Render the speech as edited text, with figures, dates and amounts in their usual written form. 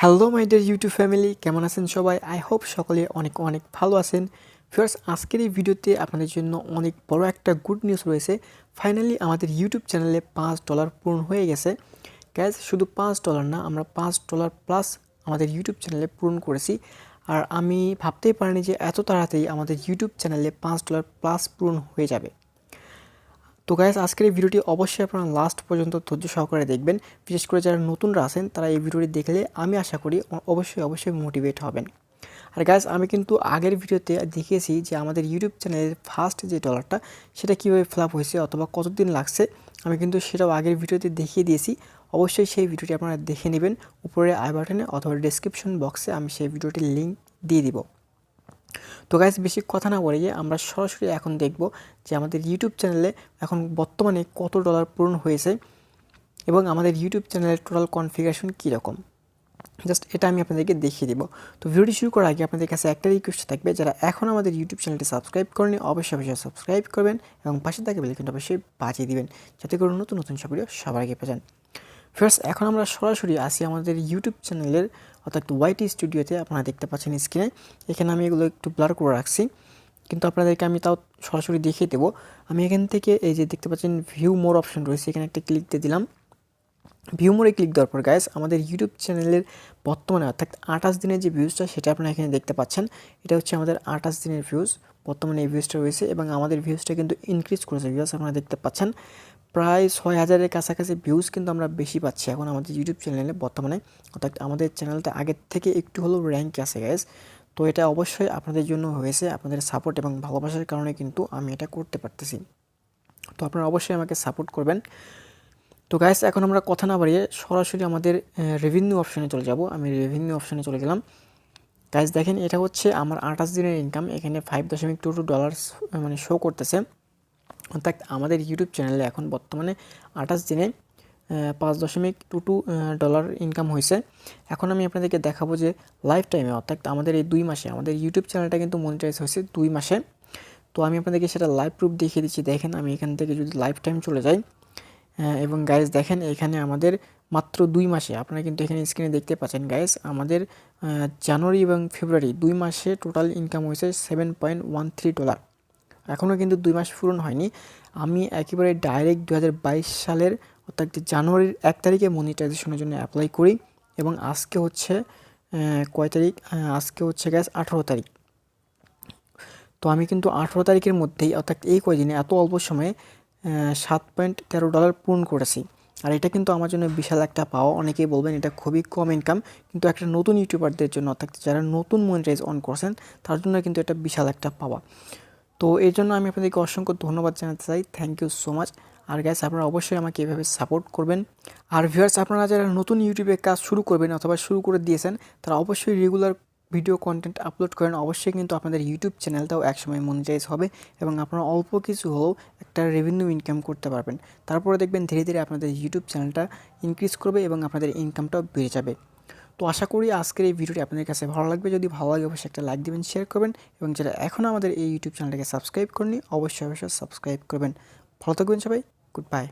Hello my dear YouTube family, কেমন আছেন সবাই? আই হোপ সকলে অনেক অনেক ভালো আছেন। ফিয়ার্স, আজকের এই ভিডিওতে আপনাদের জন্য অনেক বড় একটা গুড নিউজ রয়েছে। ফাইনালি আমাদের ইউটিউব চ্যানেলে $5 পূরণ হয়ে গেছে। গ্যাস, শুধু $5 না, আমরা $5 প্লাস আমাদের ইউটিউব চ্যানেলে পূরণ করেছি। আর আমি ভাবতেই পারিনি যে এত তাড়াতাড়ি আমাদের ইউটিউব চ্যানেলে $5 প্লাস পূরণ হয়ে যাবে। তো গাইস, আজকের এই ভিডিওটি অবশ্যই আপনারা লাস্ট পর্যন্ত ধৈর্য সহকারে দেখবেন। বিশেষ করে যারা নতুনরা আছেন তারা এই ভিডিওটি দেখলে আমি আশা করি অবশ্যই মোটিভেট হবেন। আর গাইস, আমি কিন্তু আগের ভিডিওতে দেখিয়েছি যে আমাদের ইউটিউব চ্যানেলের ফার্স্ট যে ডলারটা সেটা কীভাবে ফ্লাপ হয়েছে অথবা কতদিন লাগছে, আমি কিন্তু সেটাও আগের ভিডিওতে দেখিয়ে দিয়েছি। অবশ্যই সেই ভিডিওটি আপনারা দেখে নেবেন। উপরে আই বাটনে অথবা ডেসক্রিপশন বক্সে আমি সেই ভিডিওটির লিঙ্ক দিয়ে দিব। তো গাইস, বেশি কথা না বলে আমরা সরাসরি এখন দেখব যে আমাদের ইউটিউব চ্যানেলে এখন বর্তমানে কত ডলার পূরণ হয়েছে এবং আমাদের ইউটিউব চ্যানেলের টোটাল কনফিগারেশন কীরকম। জাস্ট এটা আমি আপনাদেরকে দেখিয়ে দেবো। তো ভিডিওটি শুরু করার আগে আপনাদের কাছে একটা রিকোয়েস্ট থাকবে, যারা এখন আমাদের ইউটিউব চ্যানেলটি সাবস্ক্রাইব করেনি অবশ্যই সাবস্ক্রাইব করবেন এবং পাশে থাকা বেল আইকনটা অবশ্যই বাজিয়ে দিবেন, যাতে করে নতুন নতুন সব ভিডিও সবার আগে পেয়ে যান। ফার্স্ট, এখন আমরা সরাসরি আসি আমাদের ইউটিউব চ্যানেলের অর্থাৎ ওয়াইটি স্টুডিওতে। আপনারা দেখতে পাচ্ছেন স্ক্রিনে, এখানে আমি এগুলো একটু ব্লার করে রাখছি, কিন্তু আপনাদেরকে আমি তাও সরাসরি দেখিয়ে দেবো। আমি এখান থেকে এই যে দেখতে পাচ্ছেন ভিউ মোর অপশন রয়েছে, এখানে একটা ক্লিক দিয়ে দিলাম। ভিউ মোরে ক্লিক দেওয়ার পর গাইস, আমাদের ইউটিউব চ্যানেলের বর্তমানে অর্থাৎ 28 দিনের যে ভিউজটা সেটা আপনারা এখানে দেখতে পাচ্ছেন। এটা হচ্ছে আমাদের 28 দিনের ভিউজ, বর্তমানে এই ভিউজটা রয়েছে এবং আমাদের ভিউজটা কিন্তু ইনক্রিজ করেছে। ভিউজ আপনারা দেখতে পাচ্ছেন প্রায় 6000-এর কাছাকাছি ভিউজ কিন্তু আমরা বেশি পাচ্ছি এখন আমাদের ইউটিউব চ্যানেলে বর্তমানে। অর্থাৎ আমাদের চ্যানেলটা আগের থেকে একটু হলেও র্যাঙ্কে আছে গাইস। তো এটা অবশ্যই আপনাদের জন্য হয়েছে, আপনাদের সাপোর্ট এবং ভালোবাসার কারণে কিন্তু আমি এটা করতে পারতেছি। তো আপনারা অবশ্যই আমাকে সাপোর্ট করবেন। তো গাইস, এখন আমরা কথা না বাড়িয়ে সরাসরি আমাদের রেভিনিউ অপশনে চলে যাব। আমি রেভিনিউ অপশনে চলে গেলাম। গাইস দেখেন, এটা হচ্ছে আমার 28 দিনের ইনকাম। এখানে $5.22 মানে শো করতেছে। অর্থাৎ আমাদের ইউটিউব চ্যানেলে এখন বর্তমানে 28 দিনে $5.22 ইনকাম হয়েছে। এখন আমি আপনাদেরকে দেখাবো যে লাইফ টাইমে অর্থাৎ আমাদের এই 2 মাসে আমাদের ইউটিউব চ্যানেলটা কিন্তু মনিটাইজ হয়েছে 2 মাসে। তো আমি আপনাদেরকে সেটা লাইভ প্রুফ দেখিয়ে দিচ্ছি। দেখেন, আমি এখান থেকে যদি লাইফ টাইম চলে যাই এবং গাইস দেখেন, এখানে আমাদের মাত্র 2 মাসে, আপনারা কিন্তু এখানে স্ক্রিনে দেখতে পাচ্ছেন গাইস, আমাদের জানুয়ারি এবং ফেব্রুয়ারি 2 মাসে টোটাল ইনকাম হয়েছে $7.13। এখনও কিন্তু 2 মাস পূরণ হয়নি। আমি একেবারে ডাইরেক্ট 2022 সালের অর্থাৎ জানুয়ারির 1 তারিখে মনিটাইজেশনের জন্য অ্যাপ্লাই করি এবং আজকে হচ্ছে কয় তারিখ? আজকে হচ্ছে গাইস 18 তারিখ। তো আমি কিন্তু 18 তারিখের মধ্যেই অর্থাৎ এই কয়দিনে এত অল্প সময়ে $7.13 পূরণ করেছি। আর এটা কিন্তু আমার জন্য বিশাল একটা পাওয়া। অনেকেই বলবেন এটা খুবই কম ইনকাম, কিন্তু একটা নতুন ইউটিউবারদের জন্য অর্থাৎ যারা নতুন মনিটাইজ অন করছেন তার জন্য কিন্তু এটা বিশাল একটা পাওয়া। তো এই জন্য আমি আপনাদেরকে অসংখ্য ধন্যবাদ জানাতে চাই। Thank you so much. আর গাইস, আপনারা অবশ্যই আমাকে এভাবে সাপোর্ট করবেন। আর ভিউয়ার্স, আপনারা যারা নতুন ইউটিউবে কাজ শুরু করবেন অথবা শুরু করে দিয়েছেন, তারা অবশ্যই রেগুলার ভিডিও কন্টেন্ট আপলোড করেন। অবশ্যই কিন্তু আপনাদের ইউটিউব চ্যানেলটাও একসময় মনিটাইজ হবে এবং আপনারা অল্প কিছু হলেও একটা রেভিনিউ ইনকাম করতে পারবেন। তারপরে দেখবেন ধীরে ধীরে আপনাদের ইউটিউব চ্যানেলটা ইনক্রিজ করবে এবং আপনাদের ইনকামটাও বেড়ে যাবে। তো আশা করি আজকের এই ভিডিওটি আপনাদের কাছে ভালো লাগবে। যদি ভালো লাগে অবশ্যই একটা লাইক দিবেন, শেয়ার করবেন এবং যারা এখনও আমাদের এই ইউটিউব চ্যানেলটাকে সাবস্ক্রাইব করেনি অবশ্যই সাবস্ক্রাইব করবেন। ভালো থাকবেন সবাই, গুড বাই।